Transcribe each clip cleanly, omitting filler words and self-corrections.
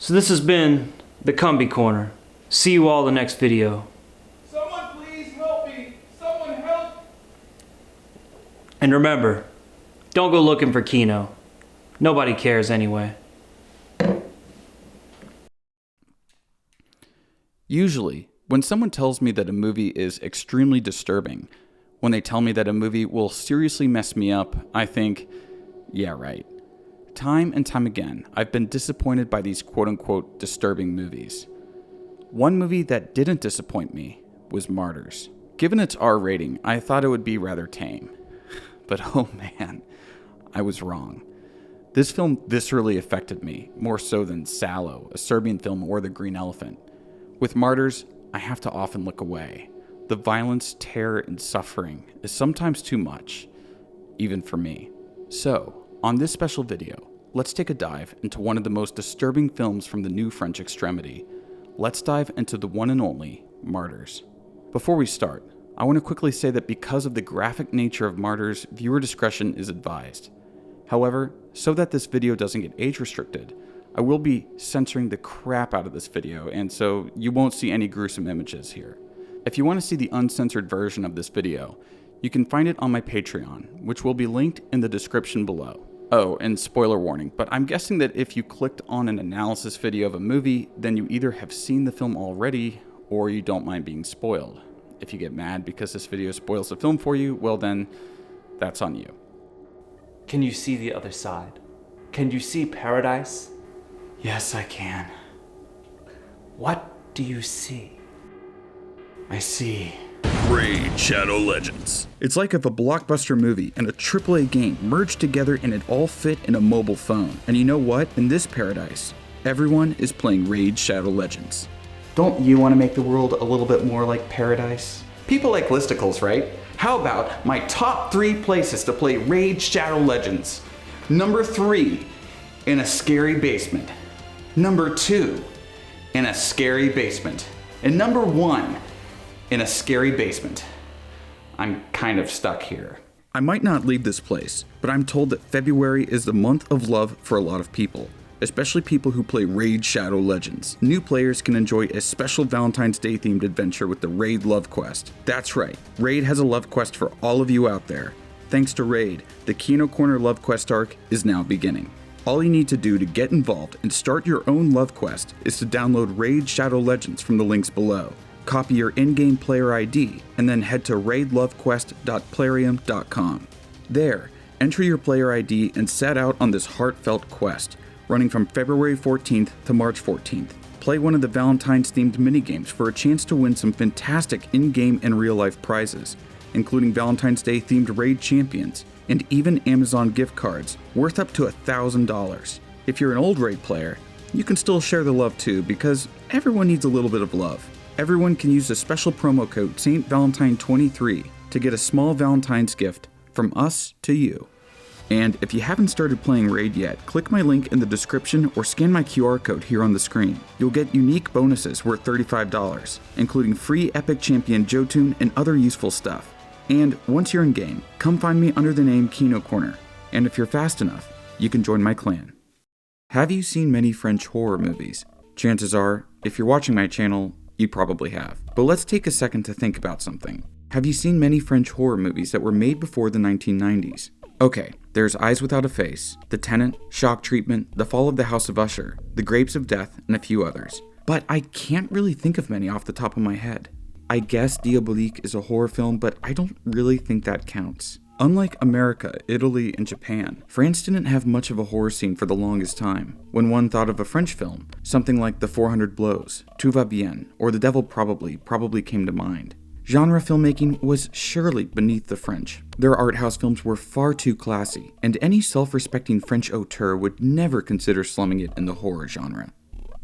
So this has been the Cumby Corner. See you all in the next video. Someone please help me! Someone help! And remember, don't go looking for Kino. Nobody cares anyway. Usually, when someone tells me that a movie is extremely disturbing, when they tell me that a movie will seriously mess me up, I think, yeah, right. Time and time again, I've been disappointed by these quote-unquote disturbing movies. One movie that didn't disappoint me was Martyrs. Given its R rating, I thought it would be rather tame. But oh man, I was wrong. This film viscerally affected me, more so than Sallow, a Serbian film, or The Green Elephant. With Martyrs, I have to often look away. The violence, terror, and suffering is sometimes too much, even for me. So, on this special video, let's take a dive into one of the most disturbing films from the new French Extremity. Let's dive into the one and only Martyrs. Before we start, I want to quickly say that because of the graphic nature of Martyrs, viewer discretion is advised. However, so that this video doesn't get age restricted, I will be censoring the crap out of this video, and so you won't see any gruesome images here. If you want to see the uncensored version of this video, you can find it on my Patreon, which will be linked in the description below. Oh, and spoiler warning, but I'm guessing that if you clicked on an analysis video of a movie, then you either have seen the film already, or you don't mind being spoiled. If you get mad because this video spoils the film for you, well then, that's on you. Can you see the other side? Can you see paradise? Yes, I can. What do you see? I see. Raid Shadow Legends. It's like if a blockbuster movie and a AAA game merged together and it all fit in a mobile phone. And you know what? In this paradise, everyone is playing Raid Shadow Legends. Don't you want to make the world a little bit more like paradise? People like listicles, right? How about my top 3 places to play Raid Shadow Legends? Number 3, in a scary basement. Number 2, in a scary basement. And number 1, in a scary basement. I'm kind of stuck here. I might not leave this place, but I'm told that February is the month of love for a lot of people, especially people who play Raid Shadow Legends. New players can enjoy a special Valentine's Day themed adventure with the Raid Love Quest. That's right, Raid has a love quest for all of you out there. Thanks to Raid, the Kino Corner Love Quest arc is now beginning. All you need to do to get involved and start your own love quest is to download Raid Shadow Legends from the links below. Copy your in-game player ID, and then head to raidlovequest.plarium.com. There, enter your player ID and set out on this heartfelt quest, running from February 14th to March 14th. Play one of the Valentine's-themed minigames for a chance to win some fantastic in-game and real-life prizes, including Valentine's Day-themed Raid Champions, and even Amazon gift cards worth up to $1,000. If you're an old Raid player, you can still share the love too, because everyone needs a little bit of love. Everyone can use the special promo code StValentine23 to get a small Valentine's gift from us to you. And if you haven't started playing Raid yet, click my link in the description or scan my QR code here on the screen. You'll get unique bonuses worth $35, including free Epic Champion Jotun and other useful stuff. And once you're in game, come find me under the name Kino Corner. And if you're fast enough, you can join my clan. Have you seen many French horror movies? Chances are, if you're watching my channel, you probably have. But let's take a second to think about something. Have you seen many French horror movies that were made before the 1990s? Okay, there's Eyes Without a Face, The Tenant, Shock Treatment, The Fall of the House of Usher, The Grapes of Death, and a few others. But I can't really think of many off the top of my head. I guess Diaboliques is a horror film, but I don't really think that counts. Unlike America, Italy, and Japan, France didn't have much of a horror scene for the longest time. When one thought of a French film, something like The 400 Blows, Tout va bien, or The Devil probably came to mind. Genre filmmaking was surely beneath the French. Their art house films were far too classy, and any self-respecting French auteur would never consider slumming it in the horror genre.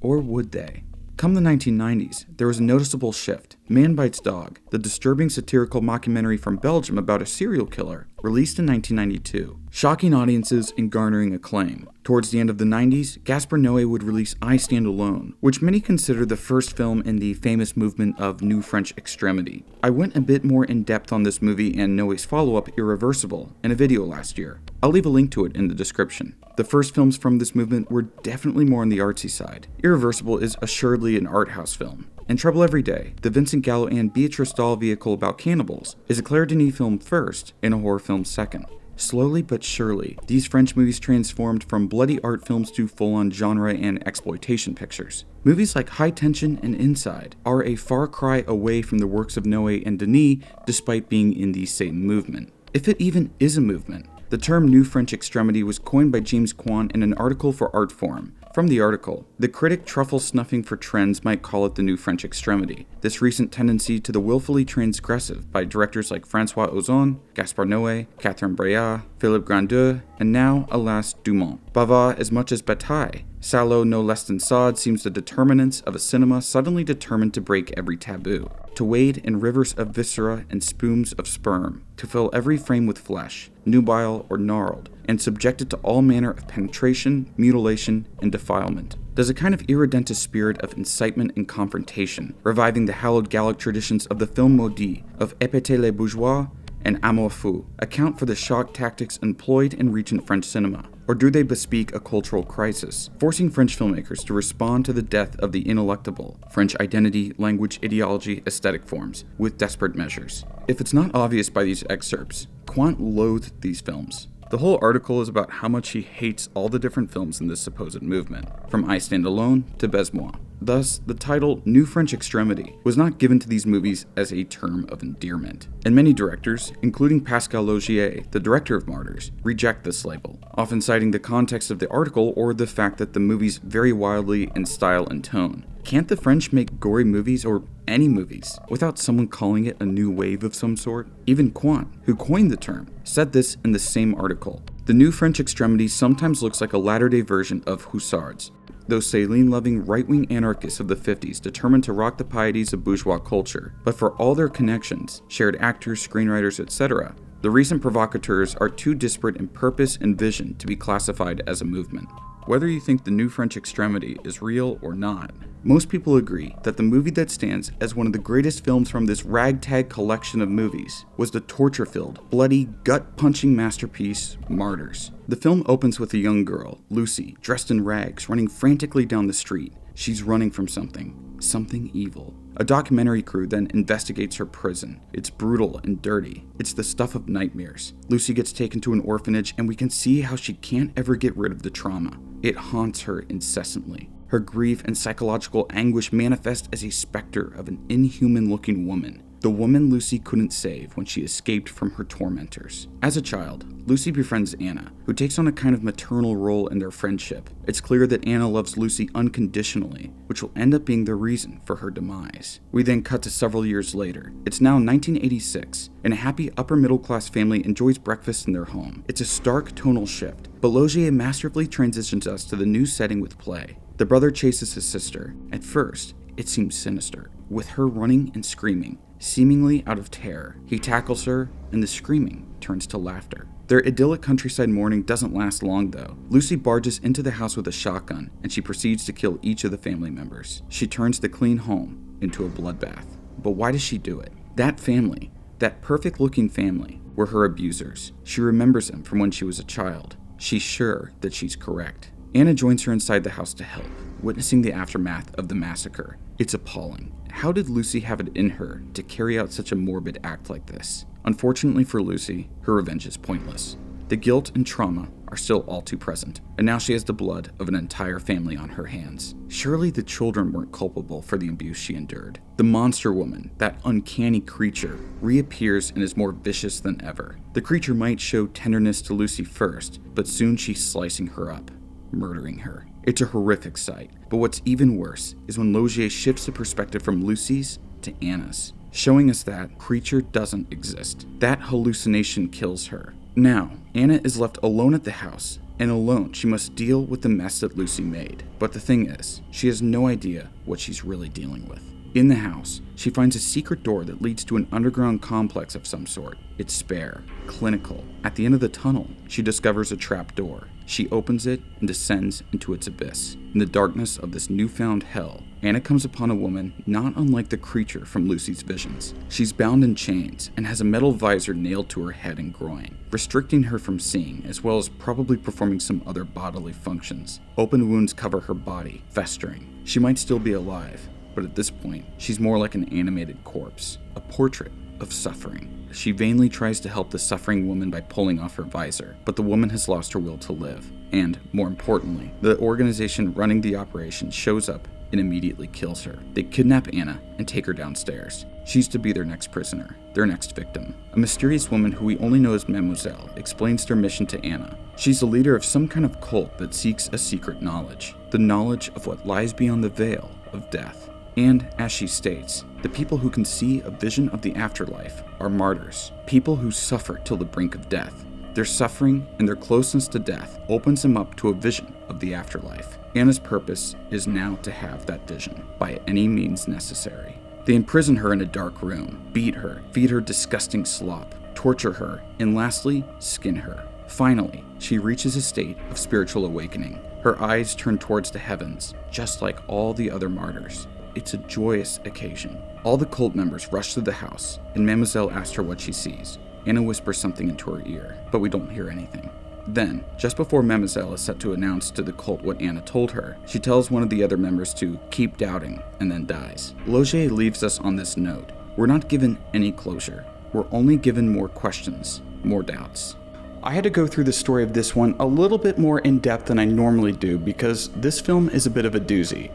Or would they? Come the 1990s, there was a noticeable shift. Man Bites Dog, the disturbing satirical mockumentary from Belgium about a serial killer, released in 1992, shocking audiences and garnering acclaim. Towards the end of the 90s, Gaspar Noé would release I Stand Alone, which many consider the first film in the famous movement of New French Extremity. I went a bit more in depth on this movie and Noé's follow-up, Irreversible, in a video last year. I'll leave a link to it in the description. The first films from this movement were definitely more on the artsy side. Irreversible is assuredly an art house film. And Trouble Every Day, the Vincent Gallo and Beatrice Dahl vehicle about cannibals, is a Claire Denis film first and a horror film second. Slowly but surely, these French movies transformed from bloody art films to full-on genre and exploitation pictures. Movies like High Tension and Inside are a far cry away from the works of Noé and Denis despite being in the same movement. If it even is a movement. The term New French Extremity was coined by James Kwan in an article for Artforum. From the article, the critic truffle snuffing for trends might call it the New French Extremity, this recent tendency to the willfully transgressive by directors like François Ozon, Gaspar Noé, Catherine Breillat, Philippe Grandeur, and now, alas, Dumont. Bavard as much as Bataille, Sallow no less than Sade seems the determinants of a cinema suddenly determined to break every taboo, to wade in rivers of viscera and spumes of sperm, to fill every frame with flesh, nubile or gnarled, and subject it to all manner of penetration, mutilation, and defilement. Does a kind of irredentist spirit of incitement and confrontation, reviving the hallowed Gallic traditions of the film maudit, of Épéter les bourgeois, and Amour fou, account for the shock tactics employed in recent French cinema? Or do they bespeak a cultural crisis, forcing French filmmakers to respond to the death of the ineluctable French identity, language, ideology, aesthetic forms, with desperate measures? If it's not obvious by these excerpts, Quant loathed these films. The whole article is about how much he hates all the different films in this supposed movement, from I Stand Alone to Baise-moi. Thus, the title New French Extremity was not given to these movies as a term of endearment. And many directors, including Pascal Laugier, the director of Martyrs, reject this label, often citing the context of the article or the fact that the movies vary wildly in style and tone. Can't the French make gory movies, or any movies, without someone calling it a new wave of some sort? Even Quant, who coined the term, said this in the same article. The New French Extremity sometimes looks like a latter-day version of Hussards, those saline-loving right-wing anarchists of the 50s determined to rock the pieties of bourgeois culture. But for all their connections, shared actors, screenwriters, etc., the recent provocateurs are too disparate in purpose and vision to be classified as a movement. Whether you think the New French Extremity is real or not, most people agree that the movie that stands as one of the greatest films from this ragtag collection of movies was the torture-filled, bloody, gut-punching masterpiece, Martyrs. The film opens with a young girl, Lucy, dressed in rags, running frantically down the street. She's running from something evil. A documentary crew then investigates her prison. It's brutal and dirty. It's the stuff of nightmares. Lucy gets taken to an orphanage, and we can see how she can't ever get rid of the trauma. It haunts her incessantly. Her grief and psychological anguish manifest as a specter of an inhuman-looking woman. The woman Lucy couldn't save when she escaped from her tormentors. As a child, Lucy befriends Anna, who takes on a kind of maternal role in their friendship. It's clear that Anna loves Lucy unconditionally, which will end up being the reason for her demise. We then cut to several years later. It's now 1986, and a happy upper-middle-class family enjoys breakfast in their home. It's a stark tonal shift, but Laugier masterfully transitions us to the new setting with play. The brother chases his sister. At first, it seems sinister, with her running and screaming, seemingly out of terror. He tackles her, and the screaming turns to laughter. Their idyllic countryside morning doesn't last long, though. Lucy barges into the house with a shotgun, and she proceeds to kill each of the family members. She turns the clean home into a bloodbath. But why does she do it? That family, that perfect-looking family, were her abusers. She remembers them from when she was a child. She's sure that she's correct. Anna joins her inside the house to help, witnessing the aftermath of the massacre. It's appalling. How did Lucy have it in her to carry out such a morbid act like this? Unfortunately for Lucy, her revenge is pointless. The guilt and trauma are still all too present, and now she has the blood of an entire family on her hands. Surely the children weren't culpable for the abuse she endured. The monster woman, that uncanny creature, reappears and is more vicious than ever. The creature might show tenderness to Lucy first, but soon she's slicing her up, murdering her. It's a horrific sight, but what's even worse is when Laugier shifts the perspective from Lucy's to Anna's, showing us that creature doesn't exist. That hallucination kills her. Now, Anna is left alone at the house, and alone she must deal with the mess that Lucy made. But the thing is, she has no idea what she's really dealing with. In the house, she finds a secret door that leads to an underground complex of some sort. It's spare, clinical. At the end of the tunnel, she discovers a trap door. She opens it and descends into its abyss. In the darkness of this newfound hell, Anna comes upon a woman not unlike the creature from Lucy's visions. She's bound in chains and has a metal visor nailed to her head and groin, restricting her from seeing as well as probably performing some other bodily functions. Open wounds cover her body, festering. She might still be alive, but at this point, she's more like an animated corpse, a portrait of suffering. She vainly tries to help the suffering woman by pulling off her visor, but the woman has lost her will to live. And, more importantly, the organization running the operation shows up and immediately kills her. They kidnap Anna and take her downstairs. She's to be their next prisoner, their next victim. A mysterious woman who we only know as Mademoiselle explains their mission to Anna. She's the leader of some kind of cult that seeks a secret knowledge, the knowledge of what lies beyond the veil of death. And, as she states, the people who can see a vision of the afterlife are martyrs, people who suffer till the brink of death. Their suffering and their closeness to death opens them up to a vision of the afterlife. Anna's purpose is now to have that vision, by any means necessary. They imprison her in a dark room, beat her, feed her disgusting slop, torture her, and lastly, skin her. Finally, she reaches a state of spiritual awakening. Her eyes turn towards the heavens, just like all the other martyrs. It's a joyous occasion. All the cult members rush to the house, and Mademoiselle asks her what she sees. Anna whispers something into her ear, but we don't hear anything. Then, just before Mademoiselle is set to announce to the cult what Anna told her, she tells one of the other members to keep doubting, and then dies. Logier leaves us on this note. We're not given any closure. We're only given more questions, more doubts. I had to go through the story of this one a little bit more in depth than I normally do because this film is a bit of a doozy.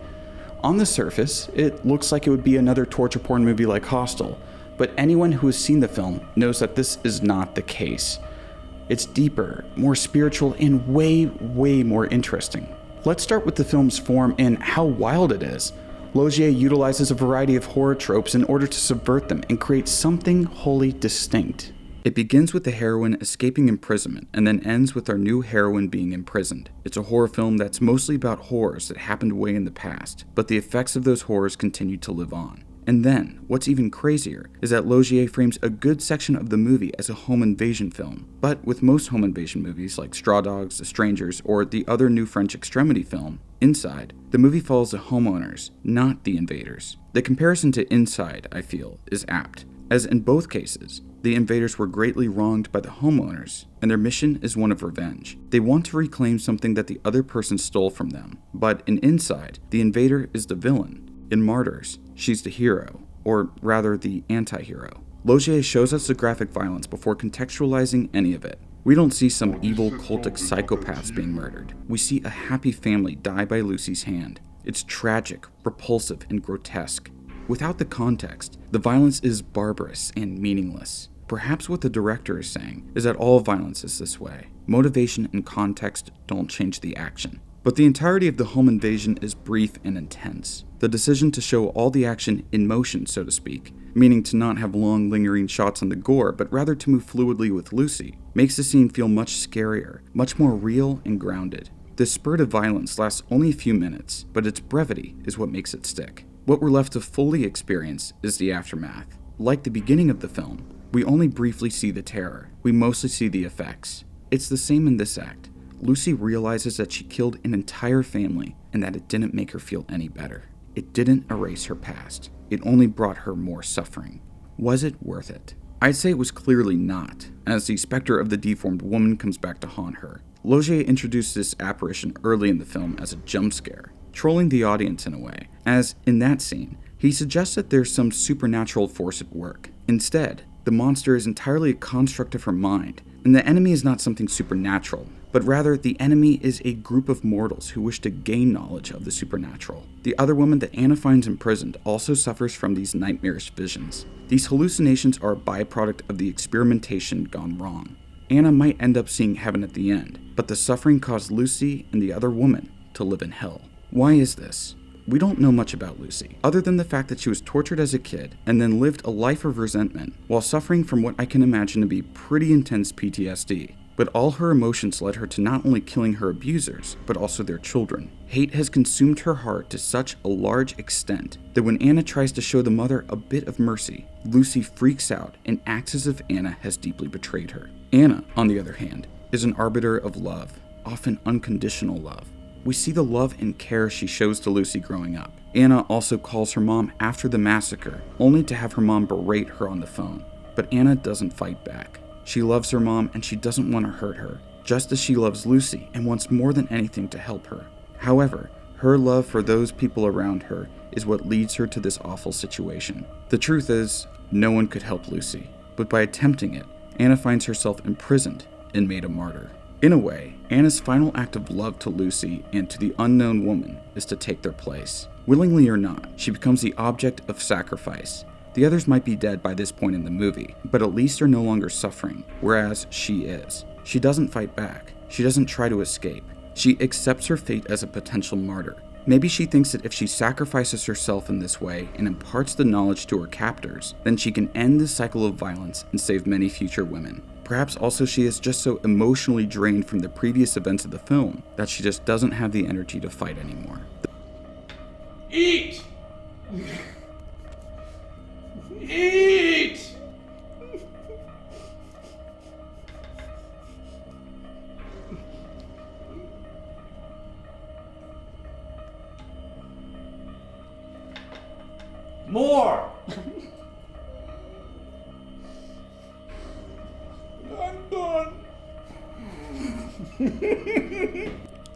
On the surface, it looks like it would be another torture porn movie like Hostel, but anyone who has seen the film knows that this is not the case. It's deeper, more spiritual, and way more interesting. Let's start with the film's form and how wild it is. Logier utilizes a variety of horror tropes in order to subvert them and create something wholly distinct. It begins with the heroine escaping imprisonment and then ends with our new heroine being imprisoned. It's a horror film that's mostly about horrors that happened way in the past, but the effects of those horrors continue to live on. And then, what's even crazier is that Logier frames a good section of the movie as a home invasion film. But with most home invasion movies like Straw Dogs, The Strangers, or the other new French Extremity film, Inside, the movie follows the homeowners, not the invaders. The comparison to Inside, I feel, is apt, as in both cases, the invaders were greatly wronged by the homeowners, and their mission is one of revenge. They want to reclaim something that the other person stole from them. But in Inside, the invader is the villain. In Martyrs, she's the hero, or rather the anti-hero. Logier shows us the graphic violence before contextualizing any of it. We don't see some evil cultic psychopaths being murdered. We see a happy family die by Lucy's hand. It's tragic, repulsive, and grotesque. Without the context, the violence is barbarous and meaningless. Perhaps what the director is saying is that all violence is this way. Motivation and context don't change the action. But the entirety of the home invasion is brief and intense. The decision to show all the action in motion, so to speak, meaning to not have long lingering shots on the gore, but rather to move fluidly with Lucy, makes the scene feel much scarier, much more real and grounded. This spurt of violence lasts only a few minutes, but its brevity is what makes it stick. What we're left to fully experience is the aftermath. Like the beginning of the film, we only briefly see the terror. We mostly see the effects. It's the same in this act. Lucy realizes that she killed an entire family and that it didn't make her feel any better. It didn't erase her past. It only brought her more suffering. Was it worth it? I'd say it was clearly not, as the specter of the deformed woman comes back to haunt her. Logier introduced this apparition early in the film as a jump scare, trolling the audience in a way, as in that scene, he suggests that there's some supernatural force at work. Instead, the monster is entirely a construct of her mind, and the enemy is not something supernatural, but rather the enemy is a group of mortals who wish to gain knowledge of the supernatural. The other woman that Anna finds imprisoned also suffers from these nightmarish visions. These hallucinations are a byproduct of the experimentation gone wrong. Anna might end up seeing heaven at the end, but the suffering caused Lucy and the other woman to live in hell. Why is this? We don't know much about Lucy, other than the fact that she was tortured as a kid and then lived a life of resentment while suffering from what I can imagine to be pretty intense PTSD. But all her emotions led her to not only killing her abusers, but also their children. Hate has consumed her heart to such a large extent that when Anna tries to show the mother a bit of mercy, Lucy freaks out and acts as if Anna has deeply betrayed her. Anna, on the other hand, is an arbiter of love, often unconditional love. We see the love and care she shows to Lucy growing up. Anna also calls her mom after the massacre, only to have her mom berate her on the phone. But Anna doesn't fight back. She loves her mom and she doesn't want to hurt her, just as she loves Lucy and wants more than anything to help her. However, her love for those people around her is what leads her to this awful situation. The truth is, no one could help Lucy, but by attempting it, Anna finds herself imprisoned and made a martyr. In a way, Anna's final act of love to Lucy and to the unknown woman is to take their place. Willingly or not, she becomes the object of sacrifice. The others might be dead by this point in the movie, but at least are no longer suffering, whereas she is. She doesn't fight back. She doesn't try to escape. She accepts her fate as a potential martyr. Maybe she thinks that if she sacrifices herself in this way and imparts the knowledge to her captors, then she can end the cycle of violence and save many future women. Perhaps also she is just so emotionally drained from the previous events of the film that she just doesn't have the energy to fight anymore. Eat! Eat! More! I'm done.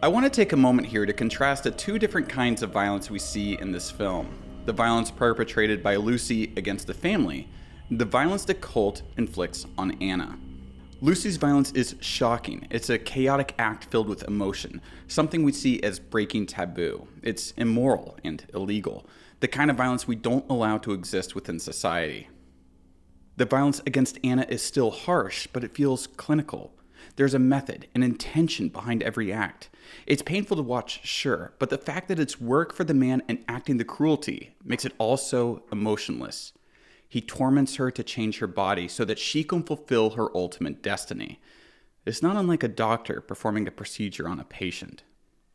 I want to take a moment here to contrast the two different kinds of violence we see in this film. The violence perpetrated by Lucy against the family, and the violence the cult inflicts on Anna. Lucy's violence is shocking. It's a chaotic act filled with emotion, something we see as breaking taboo. It's immoral and illegal, the kind of violence we don't allow to exist within society. The violence against Anna is still harsh, but it feels clinical. There's a method, an intention behind every act. It's painful to watch, sure, but the fact that it's work for the man enacting the cruelty makes it all so emotionless. He torments her to change her body so that she can fulfill her ultimate destiny. It's not unlike a doctor performing a procedure on a patient.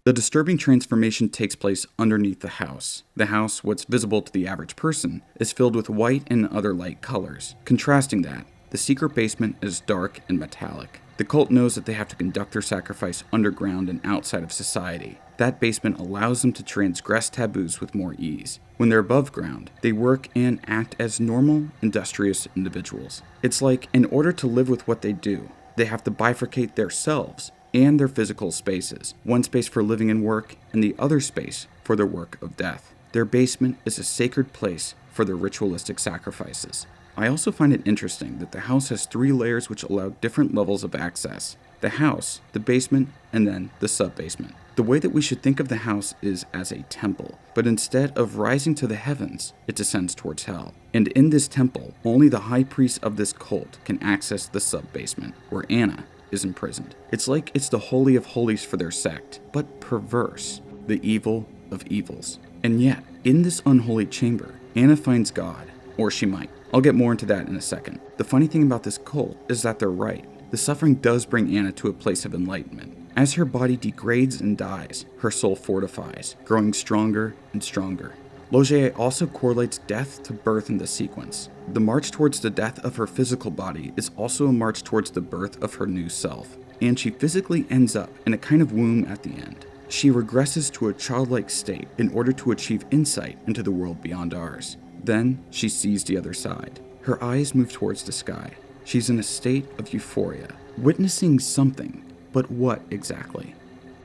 The disturbing transformation takes place underneath the house. The house, what's visible to the average person, is filled with white and other light colors. Contrasting that, the secret basement is dark and metallic. The cult knows that they have to conduct their sacrifice underground and outside of society. That basement allows them to transgress taboos with more ease. When they're above ground, they work and act as normal, industrious individuals. It's like, in order to live with what they do, they have to bifurcate themselves and their physical spaces. One space for living and work, and the other space for their work of death. Their basement is a sacred place for their ritualistic sacrifices. I also find it interesting that the house has 3 layers which allow different levels of access. The house, the basement, and then the sub-basement. The way that we should think of the house is as a temple, but instead of rising to the heavens, it descends towards hell. And in this temple, only the high priest of this cult can access the sub-basement, where Anna is imprisoned. It's like it's the holy of holies for their sect, but perverse, the evil of evils. And yet, in this unholy chamber, Anna finds God, or she might. I'll get more into that in a second. The funny thing about this cult is that they're right. The suffering does bring Anna to a place of enlightenment. As her body degrades and dies, her soul fortifies, growing stronger and stronger. Laugier also correlates death to birth in the sequence. The march towards the death of her physical body is also a march towards the birth of her new self, and she physically ends up in a kind of womb at the end. She regresses to a childlike state in order to achieve insight into the world beyond ours. Then she sees the other side. Her eyes move towards the sky. She's in a state of euphoria, witnessing something, but what exactly?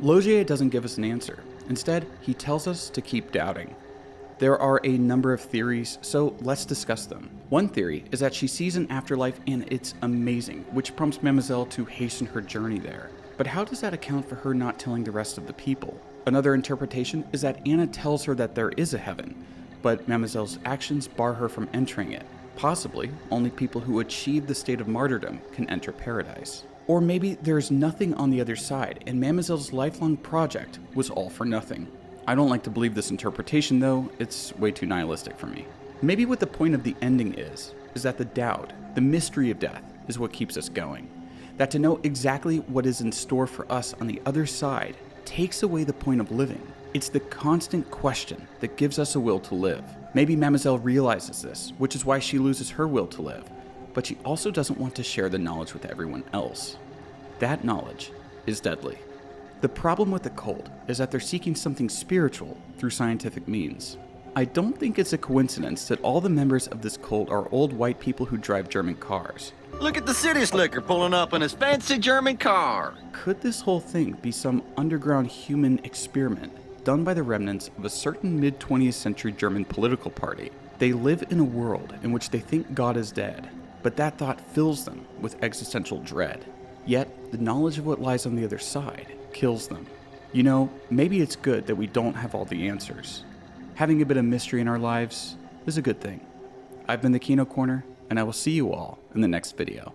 Laugier doesn't give us an answer. Instead, he tells us to keep doubting. There are a number of theories, so let's discuss them. One theory is that she sees an afterlife and it's amazing, which prompts Mademoiselle to hasten her journey there. But how does that account for her not telling the rest of the people? Another interpretation is that Anna tells her that there is a heaven, but Mademoiselle's actions bar her from entering it. Possibly, only people who achieve the state of martyrdom can enter paradise. Or maybe there's nothing on the other side, and Mademoiselle's lifelong project was all for nothing. I don't like to believe this interpretation though, it's way too nihilistic for me. Maybe what the point of the ending is that the doubt, the mystery of death, is what keeps us going. That to know exactly what is in store for us on the other side takes away the point of living. It's the constant question that gives us a will to live. Maybe Mademoiselle realizes this, which is why she loses her will to live, but she also doesn't want to share the knowledge with everyone else. That knowledge is deadly. The problem with the cult is that they're seeking something spiritual through scientific means. I don't think it's a coincidence that all the members of this cult are old white people who drive German cars. Look at the city slicker pulling up in his fancy German car. Could this whole thing be some underground human experiment done by the remnants of a certain mid-20th century German political party? They live in a world in which they think God is dead, but that thought fills them with existential dread. Yet, the knowledge of what lies on the other side kills them. You know, maybe it's good that we don't have all the answers. Having a bit of mystery in our lives is a good thing. I've been the Kino Corner, and I will see you all in the next video.